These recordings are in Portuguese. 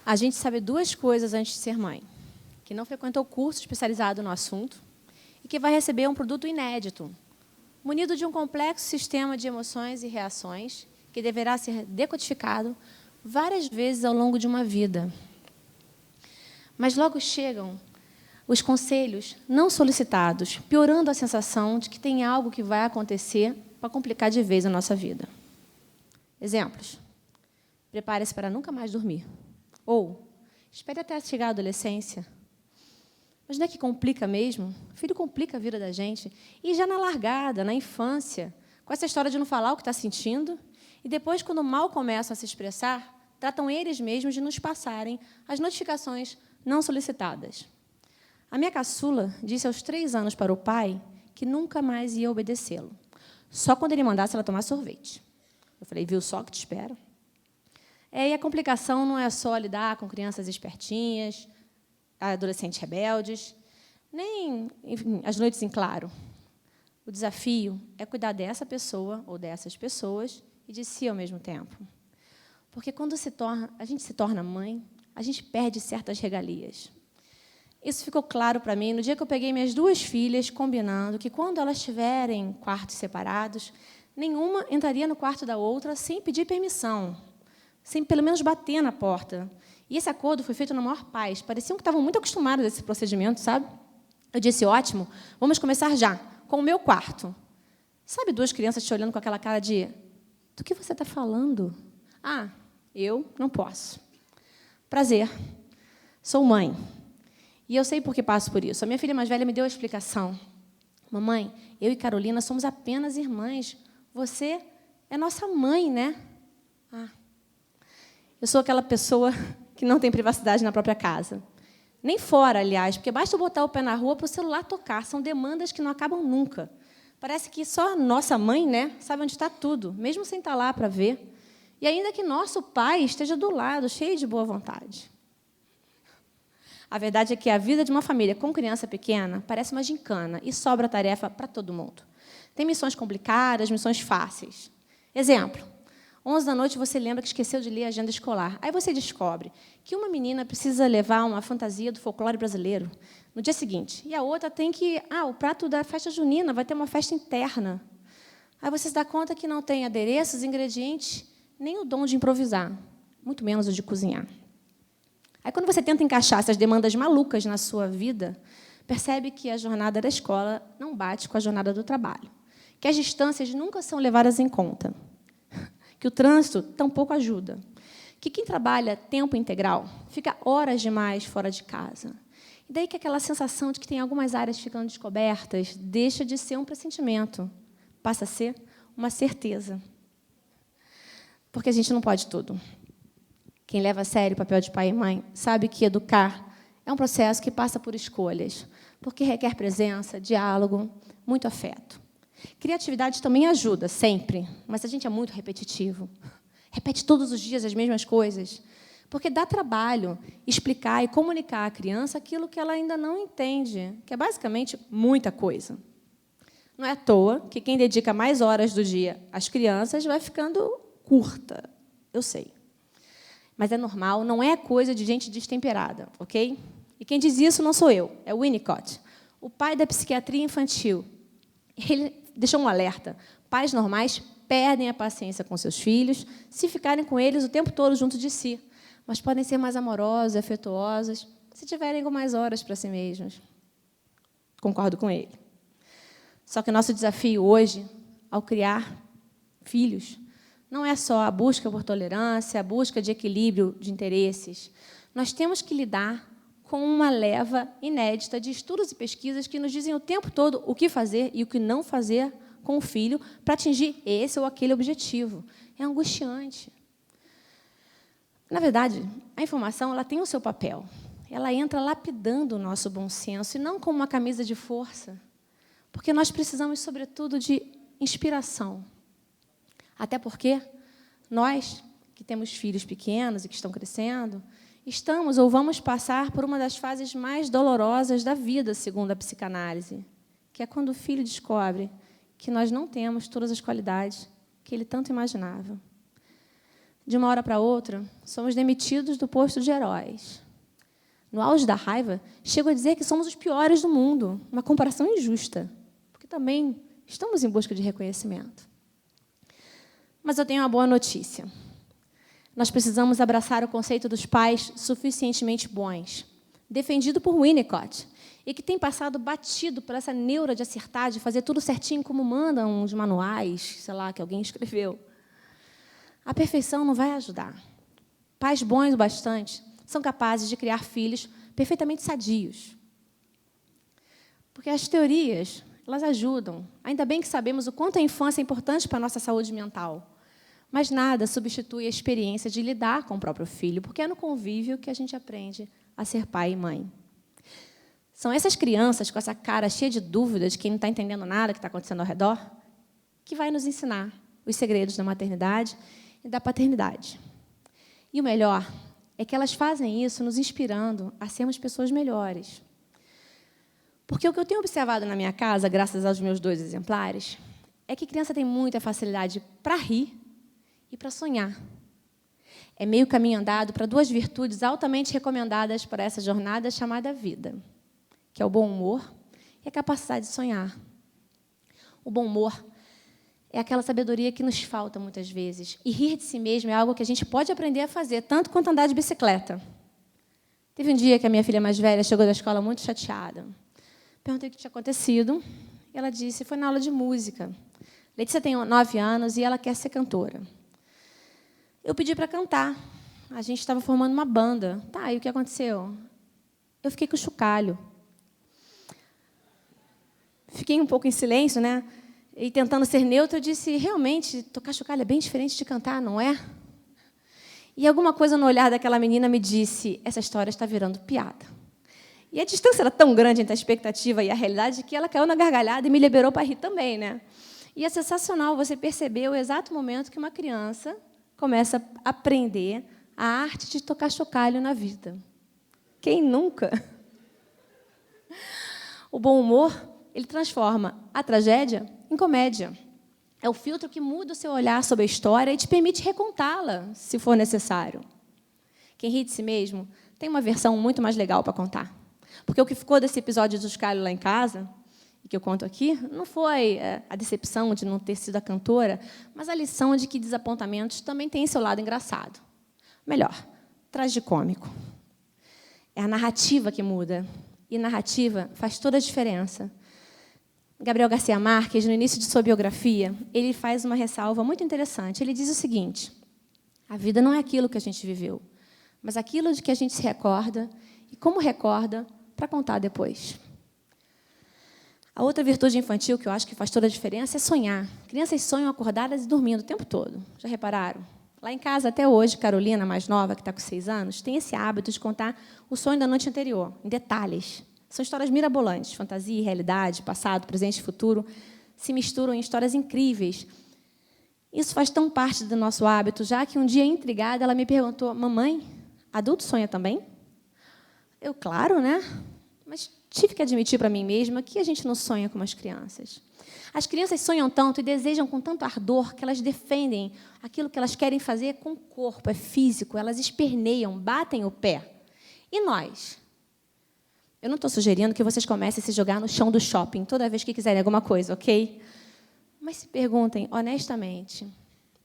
A gente sabe duas coisas antes de ser mãe: que não frequentou curso especializado no assunto e que vai receber um produto inédito, munido de um complexo sistema de emoções e reações que deverá ser decodificado várias vezes ao longo de uma vida. Mas logo chegam os conselhos não solicitados, piorando a sensação de que tem algo que vai acontecer para complicar de vez a nossa vida. Exemplos: prepare-se para nunca mais dormir. Ou, espere até chegar à adolescência. Mas não é que complica mesmo? O filho complica a vida da gente. E já na largada, na infância, com essa história de não falar o que está sentindo, e depois, quando mal começam a se expressar, tratam eles mesmos de nos passarem as notificações não solicitadas. A minha caçula disse aos 3 anos para o pai que nunca mais ia obedecê-lo, só quando ele mandasse ela tomar sorvete. Eu falei: viu só que te espera? E a complicação não é só lidar com crianças espertinhas, adolescentes rebeldes, nem, enfim, as noites em claro. O desafio é cuidar dessa pessoa ou dessas pessoas e de si ao mesmo tempo. Porque quando a gente se torna mãe, a gente perde certas regalias. Isso ficou claro para mim no dia que eu peguei minhas 2 filhas, combinando que, quando elas tiverem quartos separados, nenhuma entraria no quarto da outra sem pedir permissão, sem pelo menos bater na porta. E esse acordo foi feito na maior paz. Pareciam que estavam muito acostumados a esse procedimento, sabe? Eu disse: ótimo, vamos começar já, com o meu quarto. Sabe 2 crianças te olhando com aquela cara de: do que você está falando? Ah, eu não posso. Prazer, sou mãe. E eu sei por que passo por isso. A minha filha mais velha me deu a explicação. Mamãe, eu e Carolina somos apenas irmãs. Você é nossa mãe, né? Ah. Eu sou aquela pessoa que não tem privacidade na própria casa. Nem fora, aliás, porque basta eu botar o pé na rua para o celular tocar. São demandas que não acabam nunca. Parece que só a nossa mãe, né, sabe onde está tudo, mesmo sem estar lá para ver. E ainda que nosso pai esteja do lado, cheio de boa vontade. A verdade é que a vida de uma família com criança pequena parece uma gincana e sobra tarefa para todo mundo. Tem missões complicadas, missões fáceis. Exemplo: 11 da noite você lembra que esqueceu de ler a agenda escolar. Aí você descobre que uma menina precisa levar uma fantasia do folclore brasileiro no dia seguinte. E a outra tem que... o prato da festa junina vai ter uma festa interna. Aí você se dá conta que não tem adereços, ingredientes, nem o dom de improvisar, muito menos o de cozinhar. Aí, quando você tenta encaixar essas demandas malucas na sua vida, percebe que a jornada da escola não bate com a jornada do trabalho, que as distâncias nunca são levadas em conta, que o trânsito tampouco ajuda, que quem trabalha tempo integral fica horas demais fora de casa. E daí que aquela sensação de que tem algumas áreas ficando descobertas deixa de ser um pressentimento, passa a ser uma certeza. Porque a gente não pode tudo. Quem leva a sério o papel de pai e mãe sabe que educar é um processo que passa por escolhas, porque requer presença, diálogo, muito afeto. Criatividade também ajuda, sempre, mas a gente é muito repetitivo. Repete todos os dias as mesmas coisas, porque dá trabalho explicar e comunicar à criança aquilo que ela ainda não entende, que é basicamente muita coisa. Não é à toa que quem dedica mais horas do dia às crianças vai ficando curta, eu sei. Mas é normal, não é coisa de gente destemperada, ok? E quem diz isso não sou eu, é o Winnicott, o pai da psiquiatria infantil. Ele deixou um alerta: pais normais perdem a paciência com seus filhos se ficarem com eles o tempo todo junto de si, mas podem ser mais amorosos e afetuosos se tiverem com mais horas para si mesmos. Concordo com ele. Só que o nosso desafio hoje, ao criar filhos, não é só a busca por tolerância, a busca de equilíbrio de interesses. Nós temos que lidar com uma leva inédita de estudos e pesquisas que nos dizem o tempo todo o que fazer e o que não fazer com o filho para atingir esse ou aquele objetivo. É angustiante. Na verdade, a informação ela tem o seu papel. Ela entra lapidando o nosso bom senso, e não como uma camisa de força, porque nós precisamos, sobretudo, de inspiração. Até porque nós, que temos filhos pequenos e que estão crescendo, estamos ou vamos passar por uma das fases mais dolorosas da vida, segundo a psicanálise, que é quando o filho descobre que nós não temos todas as qualidades que ele tanto imaginava. de uma hora para outra, somos demitidos do posto de heróis. No auge da raiva, chego a dizer que somos os piores do mundo, uma comparação injusta, porque também estamos em busca de reconhecimento. Mas eu tenho uma boa notícia. Nós precisamos abraçar o conceito dos pais suficientemente bons, defendido por Winnicott, e que tem passado batido por essa neura de acertar, de fazer tudo certinho como mandam os manuais, sei lá, que alguém escreveu. A perfeição não vai ajudar. Pais bons o bastante são capazes de criar filhos perfeitamente sadios. Porque as teorias, elas ajudam. Ainda bem que sabemos o quanto a infância é importante para a nossa saúde mental. Mas nada substitui a experiência de lidar com o próprio filho, porque é no convívio que a gente aprende a ser pai e mãe. São essas crianças com essa cara cheia de dúvidas, de quem não está entendendo nada que está acontecendo ao redor, que vai nos ensinar os segredos da maternidade e da paternidade. E o melhor é que elas fazem isso nos inspirando a sermos pessoas melhores. Porque o que eu tenho observado na minha casa, graças aos meus 2 exemplares, é que criança tem muita facilidade para rir e para sonhar. É meio caminho andado para 2 virtudes altamente recomendadas para essa jornada chamada vida, que é o bom humor e a capacidade de sonhar. O bom humor é aquela sabedoria que nos falta muitas vezes. E rir de si mesmo é algo que a gente pode aprender a fazer, tanto quanto andar de bicicleta. Teve um dia que a minha filha mais velha chegou da escola muito chateada. Perguntei o que tinha acontecido. E ela disse, foi na aula de música. Letícia tem 9 anos e ela quer ser cantora. Eu pedi para cantar. A gente estava formando uma banda. Tá, e o que aconteceu? Eu fiquei com chocalho. Fiquei um pouco em silêncio, né? E tentando ser neutra, eu disse, realmente, tocar chocalho é bem diferente de cantar, não é? E alguma coisa no olhar daquela menina me disse, essa história está virando piada. E a distância era tão grande entre a expectativa e a realidade que ela caiu na gargalhada e me liberou para rir também, né? E é sensacional você perceber o exato momento que uma criança começa a aprender a arte de tocar chocalho na vida. Quem nunca? O bom humor, ele transforma a tragédia em comédia. É o filtro que muda o seu olhar sobre a história e te permite recontá-la, se for necessário. Quem ri de si mesmo tem uma versão muito mais legal para contar. Porque o que ficou desse episódio do chocalho lá em casa, e que eu conto aqui, não foi a decepção de não ter sido a cantora, mas a lição de que desapontamentos também têm seu lado engraçado. Melhor, tragicômico. É a narrativa que muda. E narrativa faz toda a diferença. Gabriel Garcia Marques, no início de sua biografia, ele faz uma ressalva muito interessante. Ele diz o seguinte, a vida não é aquilo que a gente viveu, mas aquilo de que a gente se recorda e como recorda para contar depois. A outra virtude infantil que eu acho que faz toda a diferença é sonhar. Crianças sonham acordadas e dormindo o tempo todo. Já repararam? Lá em casa, até hoje, Carolina, mais nova, que está com 6 anos, tem esse hábito de contar o sonho da noite anterior, em detalhes. São histórias mirabolantes, fantasia e realidade, passado, presente e futuro, se misturam em histórias incríveis. Isso faz tão parte do nosso hábito, já que um dia, intrigada, ela me perguntou, mamãe, adulto sonha também? Eu, claro, né? Mas tive que admitir para mim mesma que a gente não sonha como as crianças. As crianças sonham tanto e desejam com tanto ardor que elas defendem aquilo que elas querem fazer com o corpo, é físico, elas esperneiam, batem o pé. E nós? Eu não estou sugerindo que vocês comecem a se jogar no chão do shopping toda vez que quiserem alguma coisa, ok? Mas se perguntem, honestamente,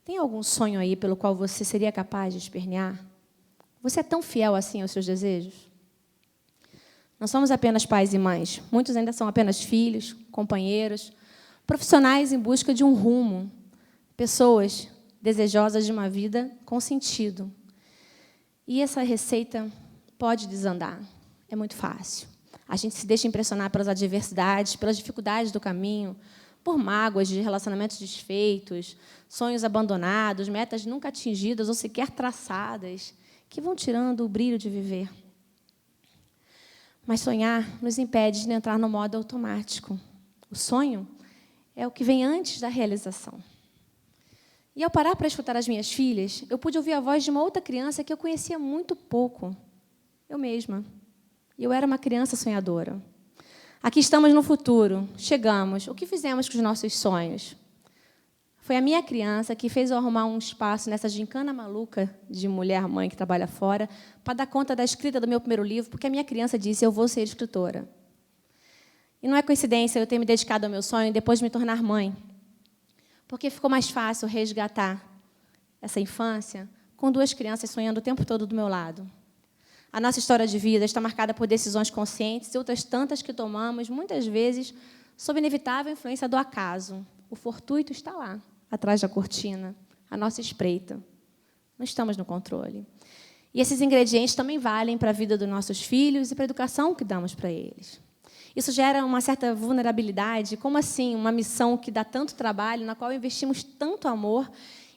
tem algum sonho aí pelo qual você seria capaz de espernear? Você é tão fiel assim aos seus desejos? Não somos apenas pais e mães. Muitos ainda são apenas filhos, companheiros, profissionais em busca de um rumo, pessoas desejosas de uma vida com sentido. E essa receita pode desandar. É muito fácil. A gente se deixa impressionar pelas adversidades, pelas dificuldades do caminho, por mágoas de relacionamentos desfeitos, sonhos abandonados, metas nunca atingidas ou sequer traçadas, que vão tirando o brilho de viver. Mas sonhar nos impede de entrar no modo automático. O sonho é o que vem antes da realização. E, ao parar para escutar as minhas filhas, eu pude ouvir a voz de uma outra criança que eu conhecia muito pouco. Eu mesma. E eu era uma criança sonhadora. Aqui estamos no futuro. Chegamos. O que fizemos com os nossos sonhos? Foi a minha criança que fez eu arrumar um espaço nessa gincana maluca de mulher-mãe que trabalha fora para dar conta da escrita do meu primeiro livro, porque a minha criança disse, eu vou ser escritora. E não é coincidência eu ter me dedicado ao meu sonho depois de me tornar mãe, porque ficou mais fácil resgatar essa infância com 2 crianças sonhando o tempo todo do meu lado. A nossa história de vida está marcada por decisões conscientes e outras tantas que tomamos, muitas vezes, sob inevitável influência do acaso. O fortuito está lá, atrás da cortina, à nossa espreita. Não estamos no controle. E esses ingredientes também valem para a vida dos nossos filhos e para a educação que damos para eles. Isso gera uma certa vulnerabilidade. Como assim uma missão que dá tanto trabalho, na qual investimos tanto amor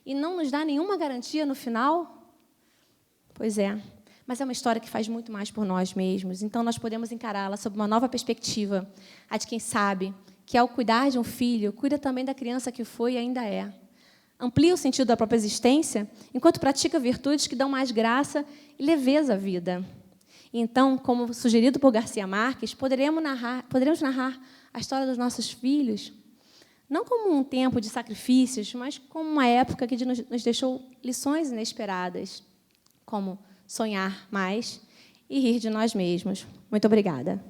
e não nos dá nenhuma garantia no final? Pois é, mas é uma história que faz muito mais por nós mesmos. Então, nós podemos encará-la sob uma nova perspectiva, a de quem sabe que, ao cuidar de um filho, cuida também da criança que foi e ainda é. Amplia o sentido da própria existência, enquanto pratica virtudes que dão mais graça e leveza à vida. E então, como sugerido por Garcia Marques, poderemos narrar a história dos nossos filhos, não como um tempo de sacrifícios, mas como uma época que nos deixou lições inesperadas, como sonhar mais e rir de nós mesmos. Muito obrigada.